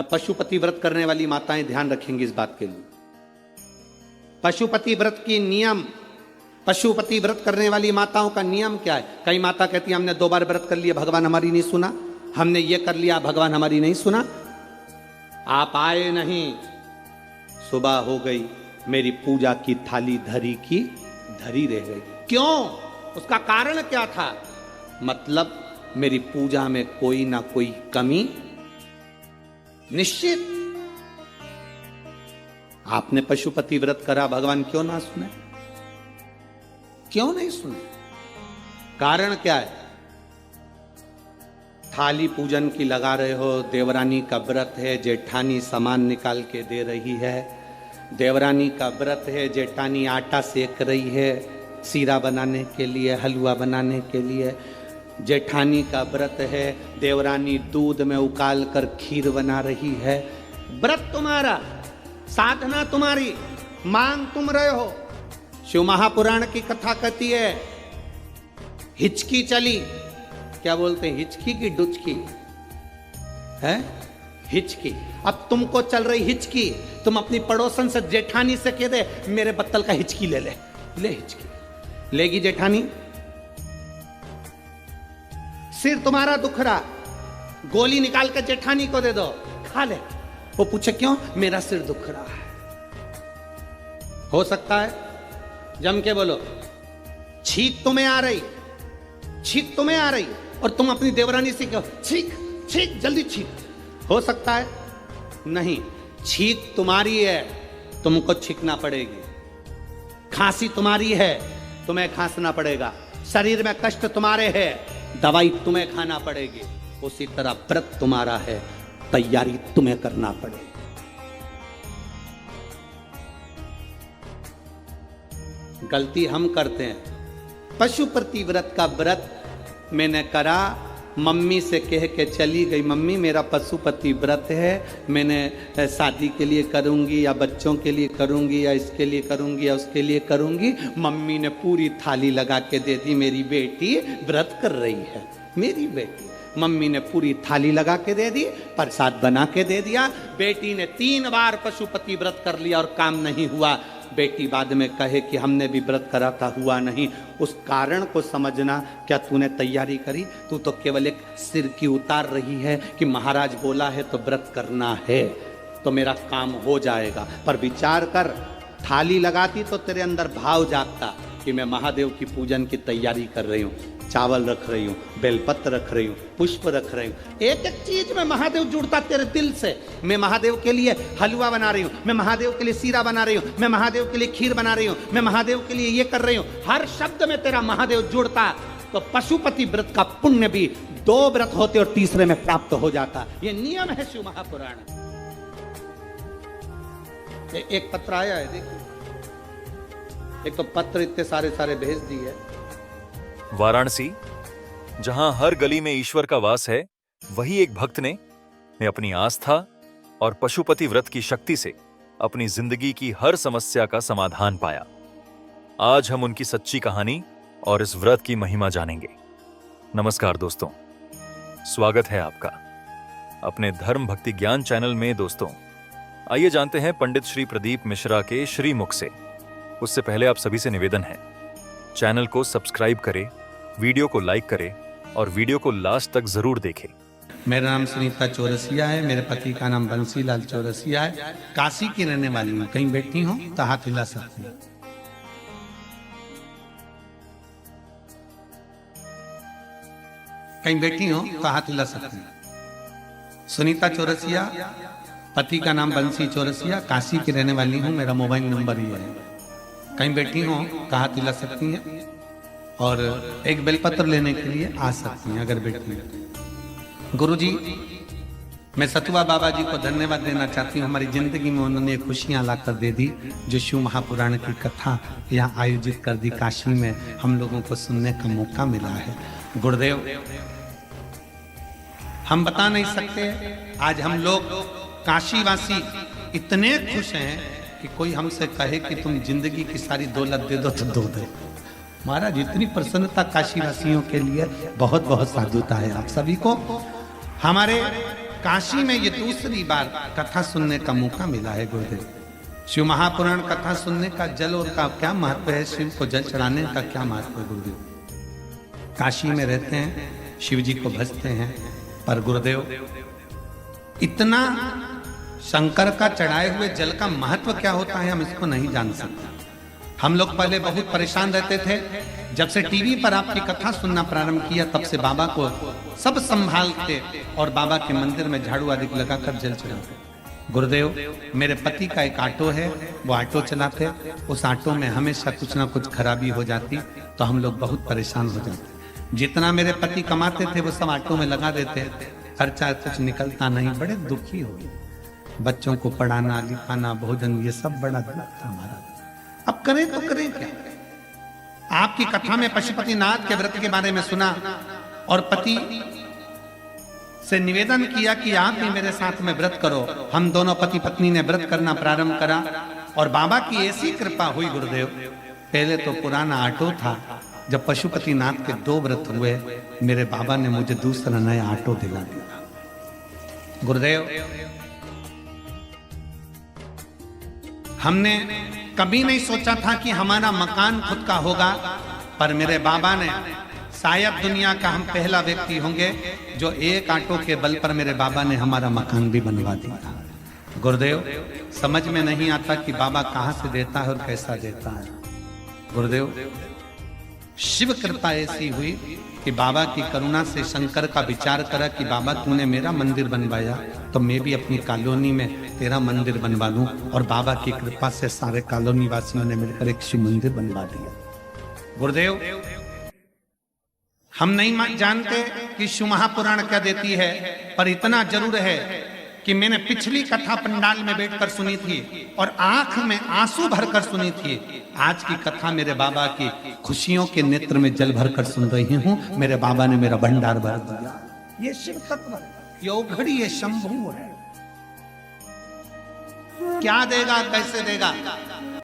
पशुपति व्रत करने वाली माताएं ध्यान रखेंगी इस बात के लिए। पशुपति व्रत की नियम, पशुपति व्रत करने वाली माताओं का नियम क्या है? कई माता कहती है हमने 2 बार व्रत कर लिया, भगवान हमारी नहीं सुना, हमने ये कर लिया, भगवान हमारी नहीं सुना। आप आए नहीं, सुबह हो गई, मेरी पूजा की थाली धरी की धरी रह गई। क्यों? उसका कारण क्या था? मतलब मेरी पूजा में कोई ना कोई कमी निश्चित। आपने पशुपति व्रत करा, भगवान क्यों ना सुने? क्यों नहीं सुने? कारण क्या है? थाली पूजन की लगा रहे हो, देवरानी का व्रत है, जेठानी सामान निकाल के दे रही है, देवरानी का व्रत है, जेठानी आटा सेक रही है सीरा बनाने के लिए, हलवा बनाने के लिए, जेठानी का व्रत है, देवरानी दूध में उकाल कर खीर बना रही है। व्रत तुम्हारा, साधना तुम्हारी, मांग तुम रहे हो। शिव महापुराण की कथा कहती है हिचकी चली, क्या बोलते हैं, हिचकी की डुचकी है, हिचकी। अब तुमको चल रही हिचकी, तुम अपनी पड़ोसन से जेठानी से कह दे मेरे बत्तल का हिचकी ले ले, ले हिचकी लेगी जेठानी? सिर तुम्हारा दुख रहा, गोली निकाल के जेठानी को दे दो, खा ले। वो पूछे क्यों? मेरा सिर दुख रहा है। हो सकता है, जम के बोलो, छींक तुम्हें आ रही, छींक तुम्हें आ रही और तुम अपनी देवरानी से कहो छींक छींक जल्दी छींक। हो सकता है? नहीं, छींक तुम्हारी है, तुमको छींकना पड़ेगी। खांसी तुम्हारी है, तुम्हें खांसना पड़ेगा। शरीर में कष्ट तुम्हारे है, दवाई तुम्हें खाना पड़ेगी। उसी तरह व्रत तुम्हारा है, तैयारी तुम्हें करना पड़ेगी। गलती हम करते हैं। पशुपति व्रत का व्रत मैंने करा, मम्मी से कह के चली गई, मम्मी मेरा पशुपति व्रत है, मैंने शादी के लिए करूंगी या बच्चों के लिए करूंगी या इसके लिए करूंगी या उसके लिए करूंगी। मम्मी ने पूरी थाली लगा के दे दी, मेरी बेटी व्रत कर रही है, मेरी बेटी। मम्मी ने पूरी थाली लगा के दे दी, प्रसाद बना के दे दिया। बेटी ने 3 बार पशुपति व्रत कर लिया और काम नहीं हुआ। बेटी बाद में कहे कि हमने भी व्रत करा था, हुआ नहीं। उस कारण को समझना। क्या तूने तैयारी करी? तू तो केवल एक सिर की उतार रही है कि महाराज बोला है तो व्रत करना है तो मेरा काम हो जाएगा। पर विचार कर, थाली लगाती तो तेरे अंदर भाव जागता कि मैं महादेव की पूजन की तैयारी कर रही हूँ, चावल रख रही हूँ, बेलपत्र रख रही हूँ, पुष्प रख रही हूँ। एक एक चीज में महादेव जुड़ता तेरे दिल से। मैं महादेव के लिए हलवा बना रही हूँ, मैं महादेव के लिए सीरा बना रही हूँ, मैं महादेव के लिए खीर बना रही हूँ, मैं महादेव के लिए ये कर रही हूँ। हर शब्द में तेरा महादेव जुड़ता तो पशुपति व्रत का पुण्य भी 2 व्रत होते और तीसरे में प्राप्त हो जाता। ये नियम है शिव महापुराण। एक पत्र आया है, देखिए। एक तो पत्र इतने सारे भेज दिए। वाराणसी, जहां हर गली में ईश्वर का वास है, वही एक भक्त ने अपनी आस्था और पशुपति व्रत की शक्ति से अपनी जिंदगी की हर समस्या का समाधान पाया। आज हम उनकी सच्ची कहानी और इस व्रत की महिमा जानेंगे। नमस्कार दोस्तों, स्वागत है आपका अपने धर्म भक्ति ज्ञान चैनल में। दोस्तों, आइए जानते हैं पंडित श्री प्रदीप मिश्रा के श्रीमुख से। उससे पहले आप सभी से निवेदन है, चैनल को सब्सक्राइब करें, वीडियो को लाइक करें और वीडियो को लास्ट तक जरूर देखें। मेरा नाम सुनीता चौरसिया है, मेरे पति का नाम बंसीलाल चौरसिया है। काशी की रहने वाली हूँ। कहीं बैठी हूँ तो हाथ हिला सकती हूँ। कहीं बैठी हूँ तो हाथ हिला सकती हूँ। सुनीता चौरसिया, पति का नाम बंसी चौरसिया, काशी की रहने वाली हूँ। मेरा मोबाइल नंबर ये है। कहीं बैठी हूँ तो हाथ हिला सकती हैं और एक बेलपत्र लेने के लिए आ सकती हैं अगर बैठी हैं। गुरुजी, मैं सतुआ बाबा जी को धन्यवाद देना चाहती हूँ। हमारी जिंदगी में उन्होंने खुशियाँ ला कर दे दी, जो शिव महापुराण की कथा यहाँ आयोजित कर दी। काशी में हम लोगों को सुनने का मौका मिला है। गुरुदेव, हम बता नहीं सकते, आज हम लोग काशीवासी इतने खुश हैं कि कोई हमसे कहे कि तुम जिंदगी की सारी दौलत दे दो तो दो दे। महाराज, इतनी प्रसन्नता काशीवासियों के लिए बहुत बहुत साधुता है आप सभी को। हमारे काशी में ये दूसरी बार कथा सुनने का मौका मिला है गुरुदेव। शिव महापुराण कथा सुनने का जल और का क्या महत्व है, शिव को जल चढ़ाने का क्या महत्व है गुरुदेव। काशी में रहते हैं, शिव जी को भजते हैं, पर गुरुदेव इतना शंकर का चढ़ाए हुए जल का महत्व क्या होता है हम इसको नहीं जान सकते। हम लोग पहले बहुत परेशान रहते थे, जब से टीवी पर आपकी कथा सुनना प्रारंभ किया तब से बाबा को सब संभालते और बाबा के मंदिर में झाड़ू आदि लगाकर जल चढ़ाते। गुरुदेव मेरे पति का एक ऑटो है, वो ऑटो चलाते, उस ऑटो में हमेशा कुछ ना कुछ खराबी हो जाती तो हम लोग बहुत परेशान हो जाते। जितना मेरे पति कमाते थे वो सब ऑटो में लगा देते, खर्चा कुछ निकलता नहीं, बड़े दुखी हो गए। बच्चों को पढ़ाना लिखाना भोजन ये सब बड़ा दुख था हमारा। अब करें तो करें क्या। आपकी कथा में पशुपतिनाथ के व्रत के बारे में सुना और पति से निवेदन किया कि आप भी मेरे साथ में व्रत करो। हम दोनों पति पत्नी ने व्रत करना प्रारंभ करा और बाबा की ऐसी कृपा हुई गुरुदेव। पहले तो पुराना ऑटो था, जब पशुपतिनाथ के 2 व्रत हुए मेरे बाबा ने मुझे दूसरा नया ऑटो दिला दिया। गुरुदेव हमने कभी नहीं सोचा था कि हमारा मकान खुद का होगा, पर मेरे बाबा ने शायद दुनिया का हम पहला व्यक्ति होंगे जो एक ऑटो के बल पर मेरे बाबा ने हमारा मकान भी बनवा दिया। गुरुदेव समझ में नहीं आता कि बाबा कहां से देता है और कैसा देता है। गुरुदेव शिव कृपा ऐसी हुई कि बाबा की करुणा से शंकर का विचार करा कि बाबा तूने मेरा मंदिर बनवाया तो मैं भी अपनी कॉलोनी में तेरा मंदिर बनवा लूं, और बाबा की कृपा से सारे कॉलोनी वासियों ने मिलकर एक शिव मंदिर बनवा दिया। गुरुदेव हम नहीं जानते कि शिव महापुराण क्या देती है, पर इतना जरूर है कि मैंने पिछली कथा पंडाल में बैठकर सुनी थी और आंख में आंसू भरकर सुनी थी। आज की कथा मेरे बाबा की खुशियों के नेत्र में जल भरकर सुन रही हूं। मेरे बाबा ने मेरा भंडार भर दिया। ये शिव तत्व, ये औघड़ी, ये शंभु है। क्या देगा कैसे देगा